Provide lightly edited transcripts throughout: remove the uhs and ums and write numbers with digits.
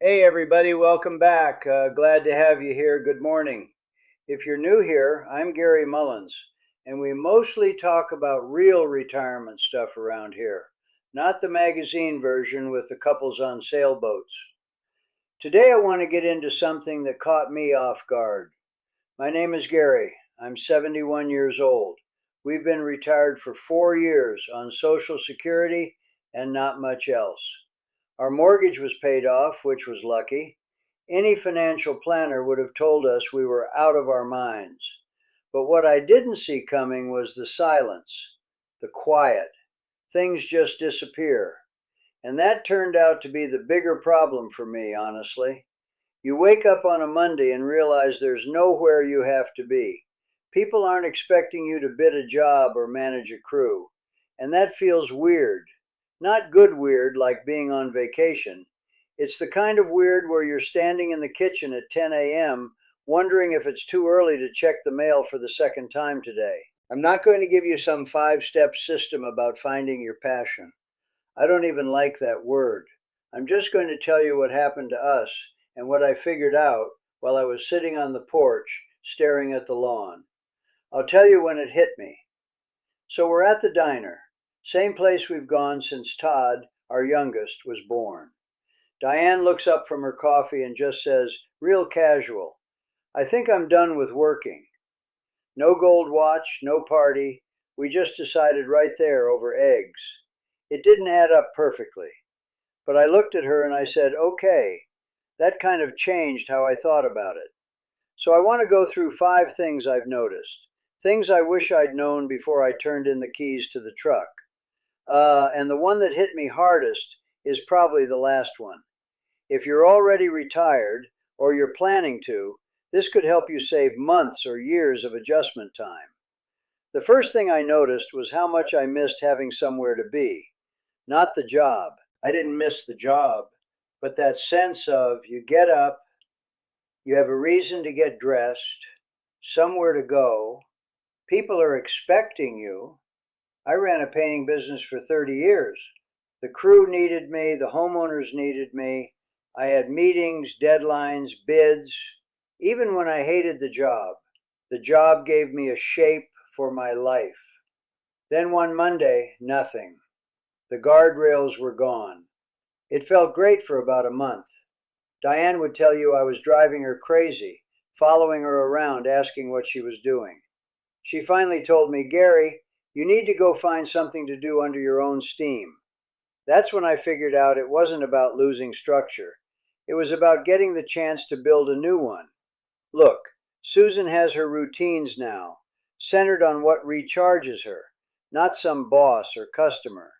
Hey everybody, welcome back. Glad to have you here. Good morning. If you're new here, I'm Gary Mullins, and we mostly talk about real retirement stuff around here, not the magazine version with the couples on sailboats. Today I want to get into something that caught me off guard. My name is Gary. I'm 71 years old. We've been retired for 4 years on Social Security and not much else. Our mortgage was paid off, which was lucky. Any financial planner would have told us we were out of our minds. But what I didn't see coming was the silence, the quiet. Things just disappear. And that turned out to be the bigger problem for me, honestly. You wake up on a Monday and realize there's nowhere you have to be. People aren't expecting you to bid a job or manage a crew. And that feels weird. Not good weird like being on vacation. It's the kind of weird where you're standing in the kitchen at 10 a.m. wondering if it's too early to check the mail for the second time today. I'm not going to give you some 5-step system about finding your passion. I don't even like that word. I'm just going to tell you what happened to us and what I figured out while I was sitting on the porch staring at the lawn. I'll tell you when it hit me. So we're at the diner. Same place we've gone since Todd, our youngest, was born. Diane looks up from her coffee and just says, real casual, I think I'm done with working. No gold watch, no party. We just decided right there over eggs. It didn't add up perfectly. But I looked at her and I said, okay. That kind of changed how I thought about it. So I want to go through 5 things I've noticed. Things I wish I'd known before I turned in the keys to the truck. And the one that hit me hardest is probably the last one. If you're already retired, or you're planning to, this could help you save months or years of adjustment time. The first thing I noticed was how much I missed having somewhere to be. Not the job. I didn't miss the job, but that sense of you get up, you have a reason to get dressed, somewhere to go, people are expecting you. I ran a painting business for 30 years. The crew needed me, the homeowners needed me. I had meetings, deadlines, bids. Even when I hated the job gave me a shape for my life. Then one Monday, nothing. The guardrails were gone. It felt great for about a month. Diane would tell you I was driving her crazy, following her around asking what she was doing. She finally told me, Gary, you need to go find something to do under your own steam. That's when I figured out it wasn't about losing structure. It was about getting the chance to build a new one. Look, Susan has her routines now, centered on what recharges her, not some boss or customer.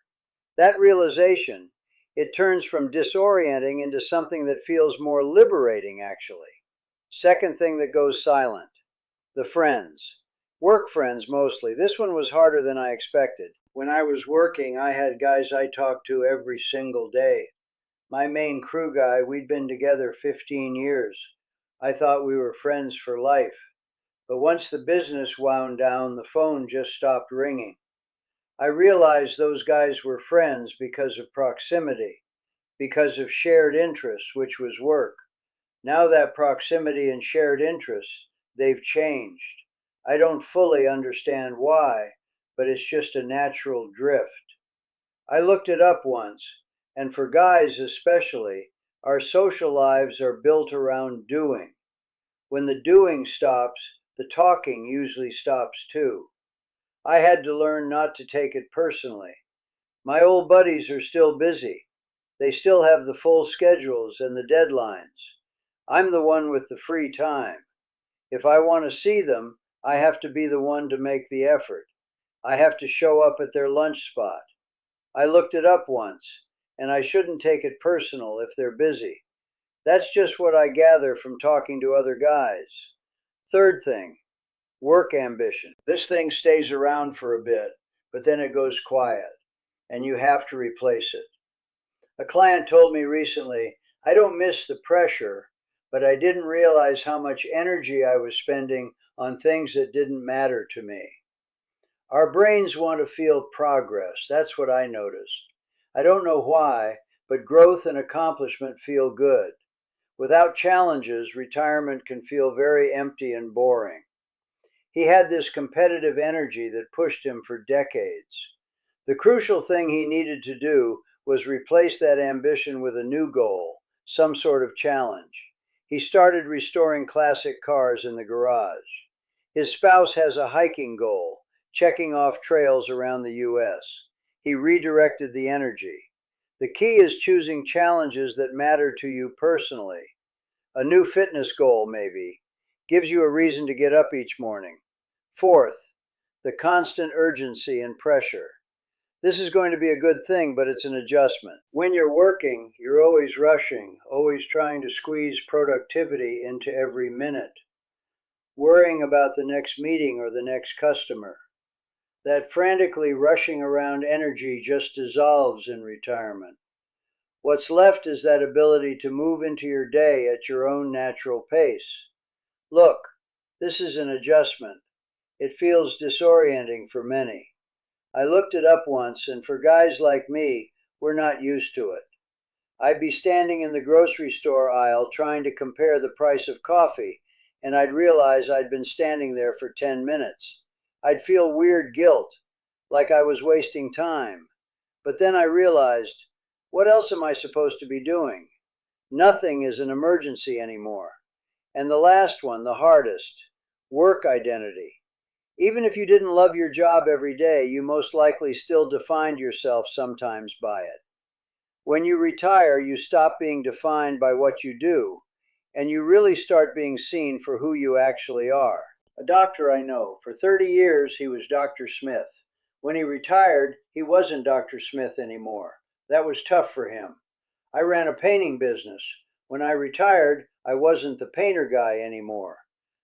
That realization, it turns from disorienting into something that feels more liberating, actually. Second thing that goes silent, the friends. Work friends mostly. This one was harder than I expected. When I was working, I had guys I talked to every single day. My main crew guy, we'd been together 15 years. I thought we were friends for life. But once the business wound down, the phone just stopped ringing. I realized those guys were friends because of proximity, because of shared interests, which was work. Now that proximity and shared interests, they've changed. I don't fully understand why, but it's just a natural drift. I looked it up once, and for guys especially, our social lives are built around doing. When the doing stops, the talking usually stops too. I had to learn not to take it personally. My old buddies are still busy. They still have the full schedules and the deadlines. I'm the one with the free time. If I want to see them, I have to be the one to make the effort. I have to show up at their lunch spot. I looked it up once, and I shouldn't take it personal if they're busy. That's just what I gather from talking to other guys. Third thing, work ambition. This thing stays around for a bit, but then it goes quiet, and you have to replace it. A client told me recently, I don't miss the pressure, but I didn't realize how much energy I was spending on things that didn't matter to me. Our brains want to feel progress. That's what I noticed. I don't know why, but growth and accomplishment feel good. Without challenges, retirement can feel very empty and boring. He had this competitive energy that pushed him for decades. The crucial thing he needed to do was replace that ambition with a new goal, some sort of challenge. He started restoring classic cars in the garage. His spouse has a hiking goal, checking off trails around the U.S. He redirected the energy. The key is choosing challenges that matter to you personally. A new fitness goal, maybe, gives you a reason to get up each morning. Fourth, the constant urgency and pressure. This is going to be a good thing, but it's an adjustment. When you're working, you're always rushing, always trying to squeeze productivity into every minute, worrying about the next meeting or the next customer. That frantically rushing around energy just dissolves in retirement. What's left is that ability to move into your day at your own natural pace. Look, this is an adjustment. It feels disorienting for many. I looked it up once, and for guys like me, we're not used to it. I'd be standing in the grocery store aisle trying to compare the price of coffee, and I'd realize I'd been standing there for 10 minutes. I'd feel weird guilt, like I was wasting time. But then I realized, what else am I supposed to be doing? Nothing is an emergency anymore. And the last one, the hardest, work identity. Even if you didn't love your job every day, you most likely still defined yourself sometimes by it. When you retire, you stop being defined by what you do, and you really start being seen for who you actually are. A doctor I know, for 30 years he was Dr. Smith. When he retired, he wasn't Dr. Smith anymore. That was tough for him. I ran a painting business. When I retired, I wasn't the painter guy anymore.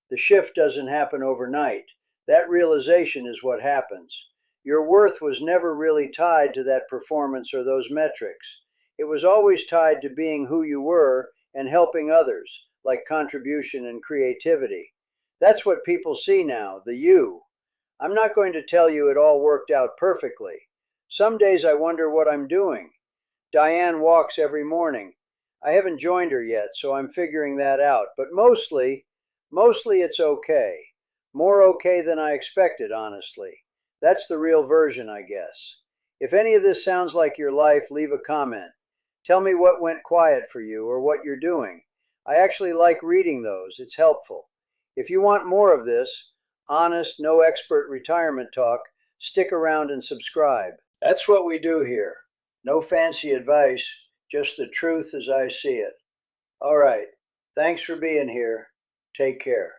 The shift doesn't happen overnight. That realization is what happens. Your worth was never really tied to that performance or those metrics. It was always tied to being who you were and helping others, like contribution and creativity. That's what people see now, the you. I'm not going to tell you it all worked out perfectly. Some days I wonder what I'm doing. Diane walks every morning. I haven't joined her yet, so I'm figuring that out. But mostly it's okay. More okay than I expected, honestly. That's the real version, I guess. If any of this sounds like your life, leave a comment. Tell me what went quiet for you or what you're doing. I actually like reading those. It's helpful. If you want more of this, honest, no expert retirement talk, stick around and subscribe. That's what we do here. No fancy advice, just the truth as I see it. All right. Thanks for being here. Take care.